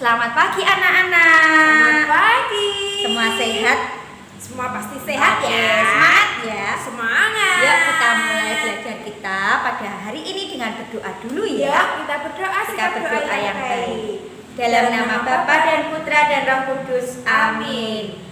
Selamat pagi anak-anak. Selamat pagi. Semua sehat? Semua pasti sehat ya. Semangat ya. Semangat. Yuk kita mulai belajar kita pada hari ini dengan berdoa dulu ya. Ya, kita berdoa. Kita berdoa yang baik. Dalam nama Bapa dan Putra dan Roh Kudus. Amin.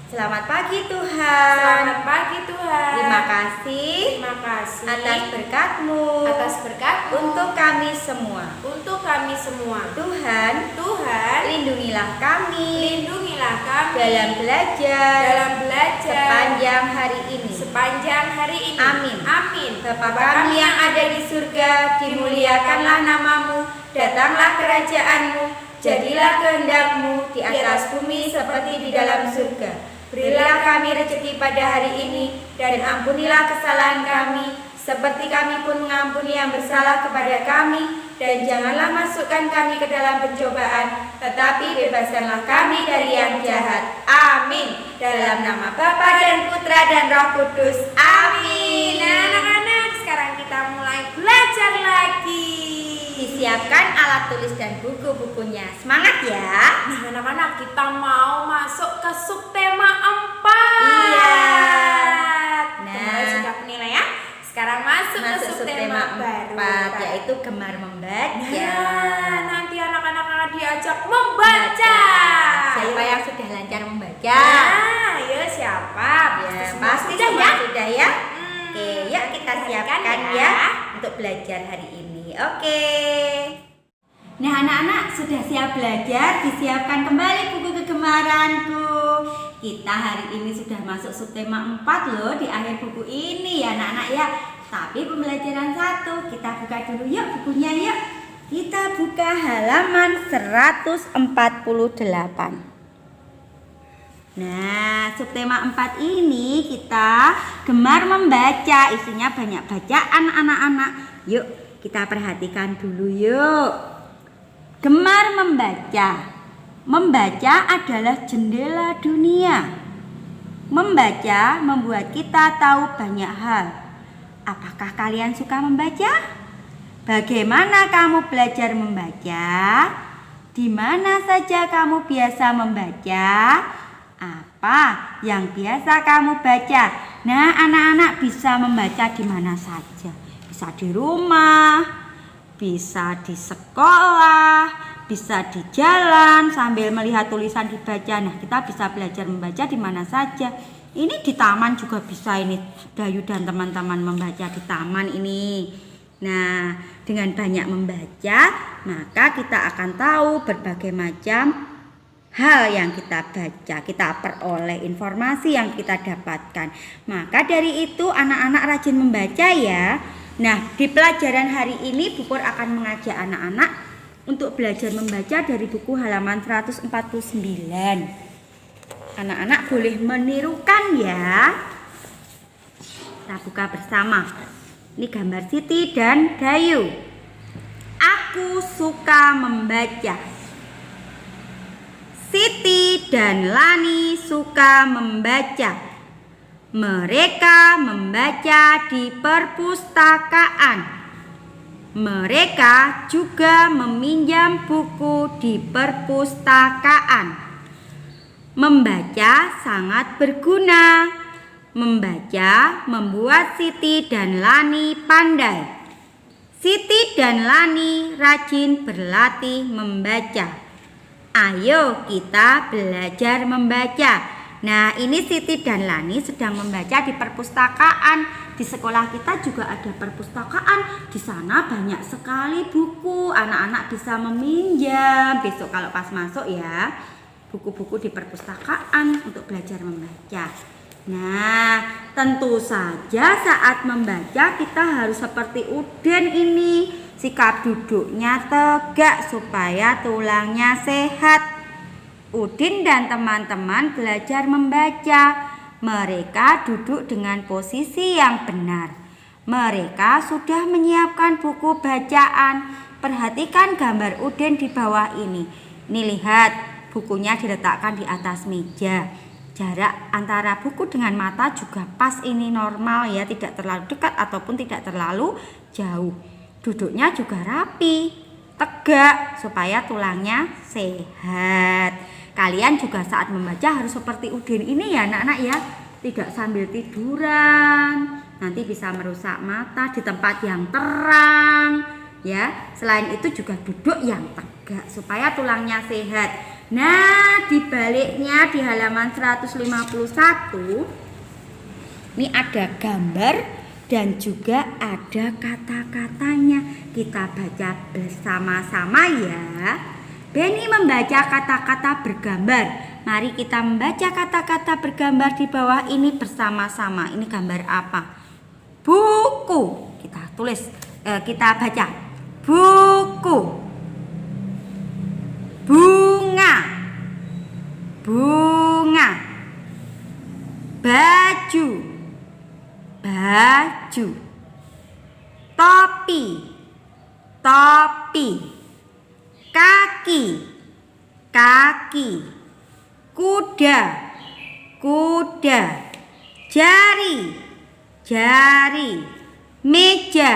Selamat pagi Tuhan. Selamat pagi Tuhan. Terima kasih. Terima kasih atas berkat-Mu. Atas berkat-Mu. Untuk kami semua. Untuk kami semua. Tuhan, lindungilah kami. Lindungilah kami dalam belajar. Sepanjang hari ini. Amin. Amin. Bapa kami yang ada di surga, dimuliakanlah namamu, datanglah kerajaan-Mu, jadilah kehendak-Mu di atas bumi seperti di dalam surga. Berilah kami rezeki pada hari ini, dan ampunilah kesalahan kami, seperti kami pun mengampuni yang bersalah kepada kami. Dan janganlah masukkan kami ke dalam pencobaan, tetapi bebaskanlah kami dari yang jahat. Amin. Dalam nama Bapa dan Putra dan Roh Kudus. Amin. Nah, anak-anak, sekarang kita mulai belajar lagi. Disiapkan alat tulis dan buku-bukunya. Semangat ya. Nah, anak-anak, kita mau masuk ke subtema 4. Iya. Kemarin sudah penilaian. Sekarang masuk ke subtema baru, 4, yaitu gemar membaca. Nah, nanti anak-anak akan diajak membaca. Siapa yang sudah lancar membaca? Nah, ayo siapa? Ya, Pasti sudah semua sudah ya. Oke, yuk kita siapkan ya untuk belajar hari ini. Oke. Nah, anak-anak sudah siap belajar, disiapkan kembali buku kegemaranku. Kita hari ini sudah masuk subtema 4 loh di akhir buku ini ya anak-anak ya. Tapi pembelajaran 1 kita buka dulu yuk bukunya yuk. Kita buka halaman 148. Nah, subtema 4 ini kita gemar membaca, isinya banyak bacaan anak-anak. Yuk kita perhatikan dulu yuk. Gemar membaca. Membaca adalah jendela dunia. Membaca membuat kita tahu banyak hal. Apakah kalian suka membaca? Bagaimana kamu belajar membaca? Di mana saja kamu biasa membaca? Apa yang biasa kamu baca? Nah, anak-anak bisa membaca di mana saja. Bisa di rumah, bisa di sekolah, bisa di jalan sambil melihat tulisan dibaca. Nah, kita bisa belajar membaca di mana saja. Ini di taman juga bisa ini. Dayu dan teman-teman membaca di taman ini. Nah, dengan banyak membaca, maka kita akan tahu berbagai macam hal yang kita baca. Kita peroleh informasi yang kita dapatkan. Maka dari itu anak-anak rajin membaca ya. Nah, di pelajaran hari ini Bu Pur akan mengajak anak-anak untuk belajar membaca dari buku halaman 149. Anak-anak boleh menirukan ya. Kita buka bersama. Ini gambar Siti dan Dayu. Aku suka membaca. Siti dan Lani suka membaca. Mereka membaca di perpustakaan. Mereka juga meminjam buku di perpustakaan. Membaca sangat berguna. Membaca membuat Siti dan Lani pandai. Siti dan Lani rajin berlatih membaca. Ayo kita belajar membaca. Nah, ini Siti dan Lani sedang membaca di perpustakaan. Di sekolah kita juga ada perpustakaan. Di sana banyak sekali buku. Anak-anak bisa meminjam besok kalau pas masuk ya. Buku-buku di perpustakaan untuk belajar membaca. Nah, tentu saja saat membaca kita harus seperti Uden ini. Sikap duduknya tegak supaya tulangnya sehat. Udin dan teman-teman belajar membaca. Mereka duduk dengan posisi yang benar. Mereka sudah menyiapkan buku bacaan. Perhatikan gambar Udin di bawah ini. Ini lihat, bukunya diletakkan di atas meja. Jarak antara buku dengan mata juga pas, ini normal ya, tidak terlalu dekat ataupun tidak terlalu jauh. Duduknya juga rapi. tegak supaya tulangnya sehat. Kalian juga saat membaca harus seperti Udin ini ya anak-anak ya. Tidak sambil tiduran, nanti bisa merusak mata di tempat yang terang ya. Selain itu juga duduk yang tegak supaya tulangnya sehat. Nah, di baliknya di halaman 151 ini ada gambar dan juga ada kata-katanya. Kita baca bersama-sama ya. Benny membaca kata-kata bergambar. Mari kita membaca kata-kata bergambar di bawah ini bersama-sama. Ini gambar apa? Buku. Kita tulis, kita baca. Buku. Bunga. Bunga. Baju. Baju. Topi. Topi. Kaki. Kaki. Kuda. Kuda. Jari. Jari. Meja.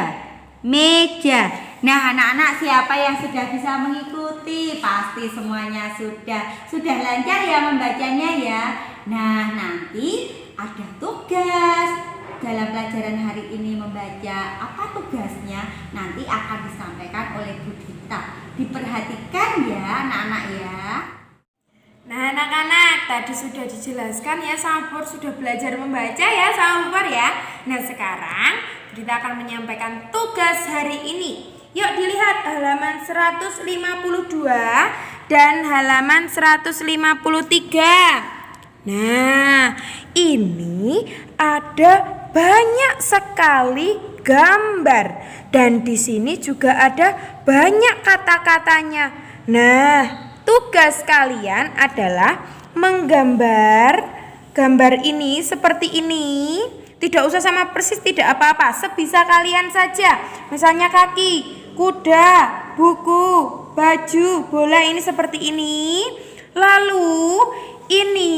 Meja. Nah, anak-anak siapa yang sudah bisa mengikuti? Pasti semuanya sudah. Sudah lancar ya membacanya ya. Nah, nanti ada tugas dalam pelajaran hari ini membaca. Apa tugasnya? Nanti akan disampaikan oleh Bu Dita. Diperhatikan ya anak-anak ya. Nah anak-anak, tadi sudah dijelaskan ya sama Pur, sudah belajar membaca ya sama Pur ya. Nah sekarang kita akan menyampaikan tugas hari ini. Yuk dilihat halaman 152 dan halaman 153. Nah ini ada banyak sekali gambar dan di sini juga ada banyak kata-katanya. Nah, tugas kalian adalah menggambar gambar ini seperti ini. Tidak usah sama persis, tidak apa-apa, sebisa kalian saja. Misalnya kaki, kuda, buku, baju, bola ini seperti ini. Lalu ini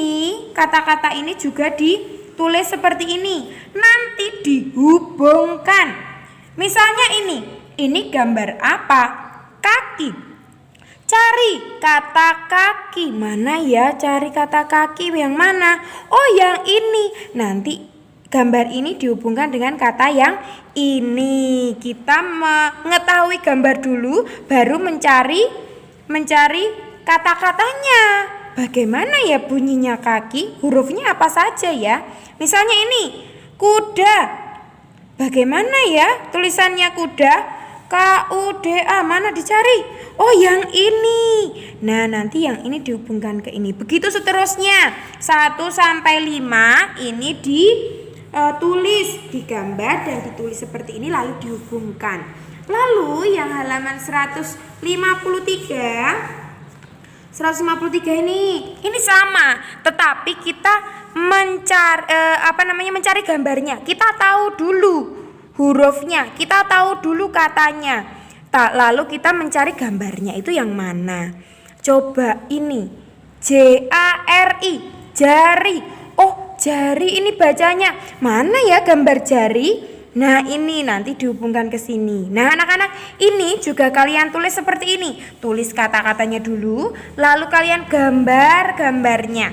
kata-kata ini juga ditulis seperti ini. Nanti dihubungkan. Misalnya ini gambar apa? Kaki. Cari kata kaki. Mana ya cari kata kaki yang mana? Oh yang ini. Nanti gambar ini dihubungkan dengan kata yang ini. Kita mengetahui gambar dulu baru mencari kata-katanya. Bagaimana ya bunyinya kaki? Hurufnya apa saja ya? Misalnya ini kuda. Bagaimana ya tulisannya kuda? K-U-D-A. Mana dicari? Oh yang ini. Nah nanti yang ini dihubungkan ke ini. Begitu seterusnya 1 sampai 5 ini ditulis, digambar dan ditulis seperti ini lalu dihubungkan. Lalu yang halaman 153 ini sama, tetapi kita mencari gambarnya. Kita tahu dulu hurufnya, kita tahu dulu katanya. Lalu kita mencari gambarnya itu yang mana? Coba ini J-A-R-I, jari. Oh, jari ini bacanya. Mana ya gambar jari? Nah, ini nanti dihubungkan ke sini. Nah, anak-anak, ini juga kalian tulis seperti ini. Tulis kata-katanya dulu, lalu kalian gambar gambarnya.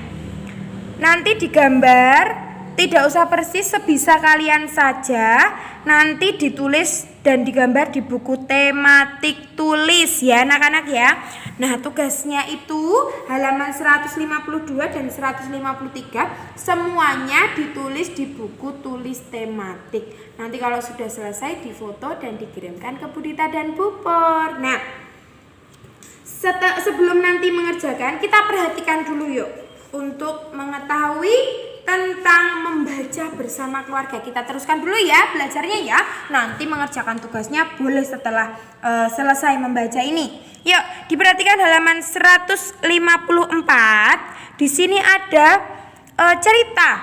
Nanti digambar, tidak usah persis, sebisa kalian saja. Nanti ditulis dan digambar di buku tematik tulis ya anak-anak ya. Nah tugasnya itu halaman 152 dan 153 semuanya ditulis di buku tulis tematik. Nanti kalau sudah selesai difoto dan dikirimkan ke Bu Dita dan Bu Por. Nah sebelum nanti mengerjakan kita perhatikan dulu yuk untuk mengetahui tentang membaca bersama keluarga. Kita teruskan dulu ya belajarnya ya. Nanti mengerjakan tugasnya boleh setelah selesai membaca ini. Yuk, diperhatikan halaman 154. Di sini ada cerita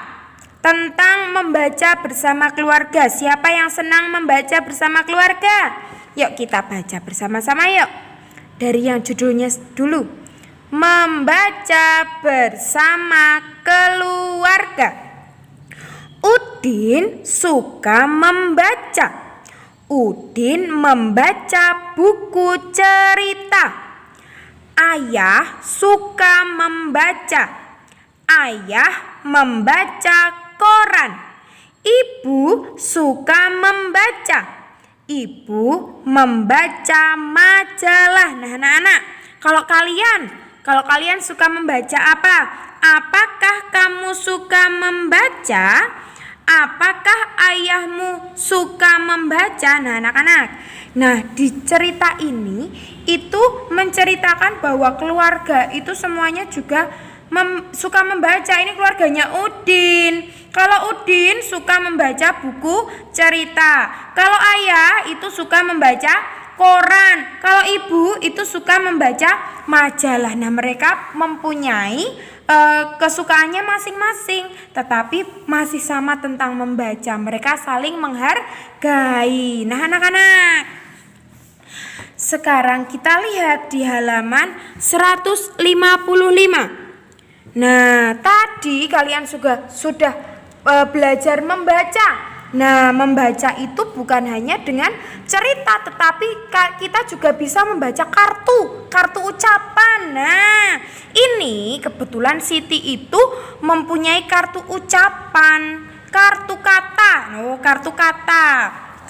tentang membaca bersama keluarga. Siapa yang senang membaca bersama keluarga? Yuk kita baca bersama-sama yuk. Dari yang judulnya dulu. Membaca bersama keluarga. Udin suka membaca. Udin membaca buku cerita. Ayah suka membaca. Ayah membaca koran. Ibu suka membaca. Ibu membaca majalah. Nah, anak-anak, kalau kalian suka membaca apa? Apakah kamu suka membaca? Apakah ayahmu suka membaca? Nah, anak-anak. Nah, di cerita ini itu menceritakan bahwa keluarga itu semuanya juga suka membaca. Ini keluarganya Udin. Kalau Udin suka membaca buku cerita. Kalau ayah itu suka membaca koran. Kalau ibu itu suka membaca majalah. Nah, mereka mempunyai kesukaannya masing-masing, tetapi masih sama tentang membaca. Mereka saling menghargai. Nah, anak-anak, sekarang kita lihat di halaman 155. Nah, tadi kalian sudah belajar membaca. Nah, membaca itu bukan hanya dengan cerita, tetapi kita juga bisa membaca kartu ucapan. Nah, ini kebetulan Siti itu mempunyai kartu ucapan, kartu kata.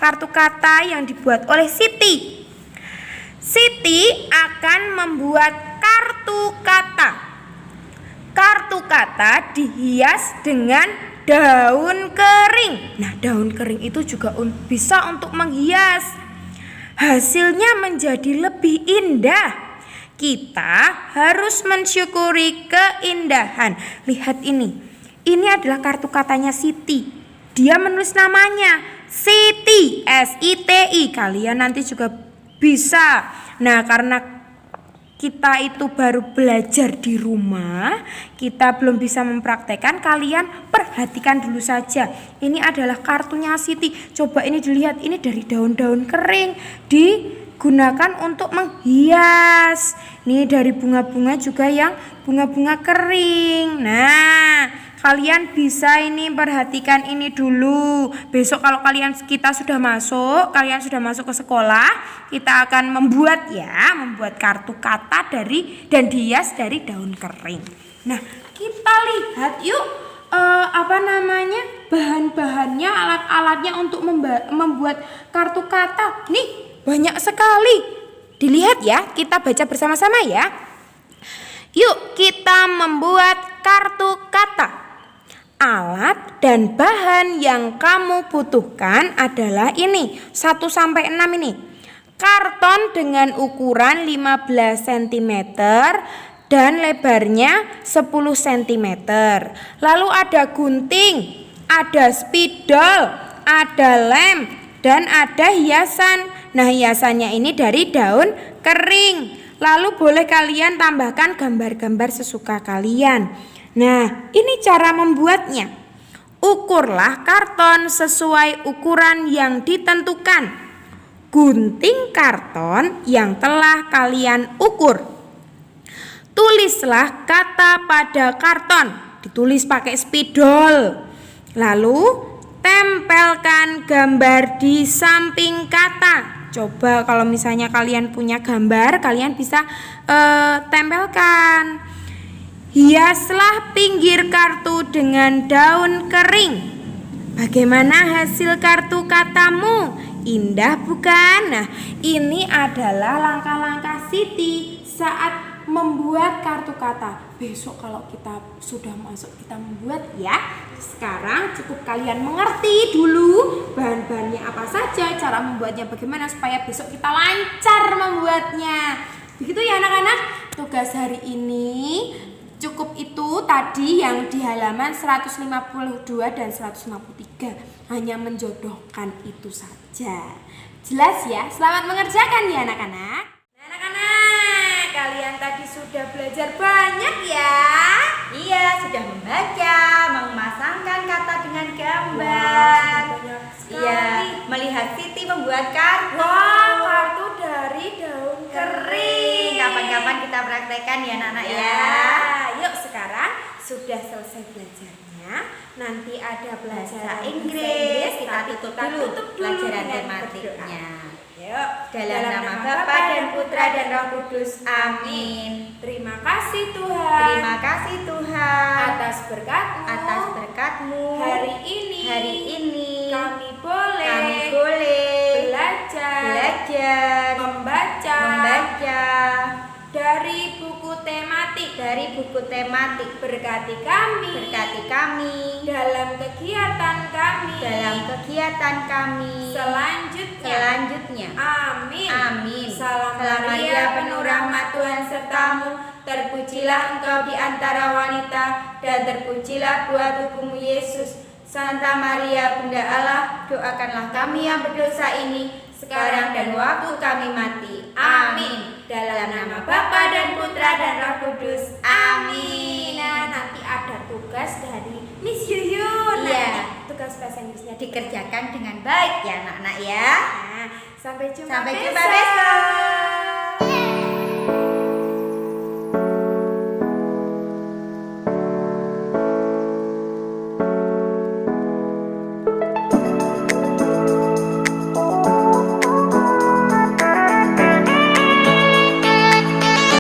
Kartu kata yang dibuat oleh Siti. Siti akan membuat kartu kata. Kartu kata dihias dengan daun kering. Nah, daun kering itu juga bisa untuk menghias. Hasilnya menjadi lebih indah. Kita harus mensyukuri keindahan. Lihat ini. Ini adalah kartu katanya Siti. Dia menulis namanya Siti, S-I-T-I. Kalian nanti juga bisa. Nah, karena kita itu baru belajar di rumah, kita belum bisa mempraktekkan, kalian perhatikan dulu saja. Ini adalah kartunya Siti. Coba ini dilihat, ini dari daun-daun kering, digunakan untuk menghias. Ini dari bunga-bunga juga yang bunga-bunga kering. Nah, kalian bisa ini perhatikan ini dulu. Besok kalau kita sudah masuk ke sekolah, kita akan membuat kartu kata dan dihias dari daun kering. Nah, kita lihat yuk bahan-bahannya, alat-alatnya untuk membuat kartu kata. Nih, banyak sekali. Dilihat ya, kita baca bersama-sama ya. Yuk kita membuat kartu kata. Alat dan bahan yang kamu butuhkan adalah ini, 1 sampai 6 ini. Karton dengan ukuran 15 cm dan lebarnya 10 cm. Lalu ada gunting, ada spidol, ada lem, dan ada hiasan. Nah, hiasannya ini dari daun kering. Lalu boleh kalian tambahkan gambar-gambar sesuka kalian. Nah, ini cara membuatnya. Ukurlah karton sesuai ukuran yang ditentukan. Gunting karton yang telah kalian ukur. Tulislah kata pada karton. Ditulis pakai spidol. Lalu tempelkan gambar di samping kata. Coba kalau misalnya kalian punya gambar, kalian bisa tempelkan. Hiaslah pinggir kartu dengan daun kering. Bagaimana hasil kartu katamu? Indah bukan? Nah, ini adalah langkah-langkah Siti saat membuat kartu kata. Besok kalau kita sudah masuk, kita membuat ya. Sekarang cukup kalian mengerti dulu bahan-bahannya apa saja, cara membuatnya bagaimana, supaya besok kita lancar membuatnya. Begitu ya anak-anak. Tugas hari ini cukup itu tadi yang di halaman 152 dan 153. Hanya menjodohkan itu saja. Jelas ya? Selamat mengerjakan ya anak-anak. Nah, anak-anak, kalian tadi sudah belajar banyak ya? Iya, sudah membaca, memasangkan kata dengan gambar. Iya, melihat Siti membuat kartu. Wah, kartu dari daun kering. Kapan-kapan kita praktekkan ya anak-anak ya. Yuk sekarang sudah selesai belajarnya. Nanti ada Bahasa pelajaran Inggris, kita tapi tutup kita dulu tutup pelajaran dengan tematiknya. berdoa. Yuk, Dalam nama Bapa dan Putra dan Roh Kudus. Amin. Terima kasih Tuhan. Terima kasih Tuhan atas berkat-Mu. atas berkat-Mu. Hari ini kami boleh belajar membaca dari buku tematik. Berkati kami dalam kegiatan kami selanjutnya. Amin. Salam Maria, penuh rahmat, Tuhan sertamu. Terpujilah engkau di antara wanita, dan terpujilah buah tubuhmu Yesus. Santa Maria, Bunda Allah, doakanlah kami yang berdosa ini, sekarang dan waktu kami mati. Amin. Dalam nama Bapa dan Putra dan Roh Kudus. Amin. Nah, nanti ada tugas dari Miss Yuyun. Iya. Tugas bahasa Inggrisnya Dikerjakan dengan baik ya anak-anak ya. Nah, sampai jumpa Sampai jumpa besok.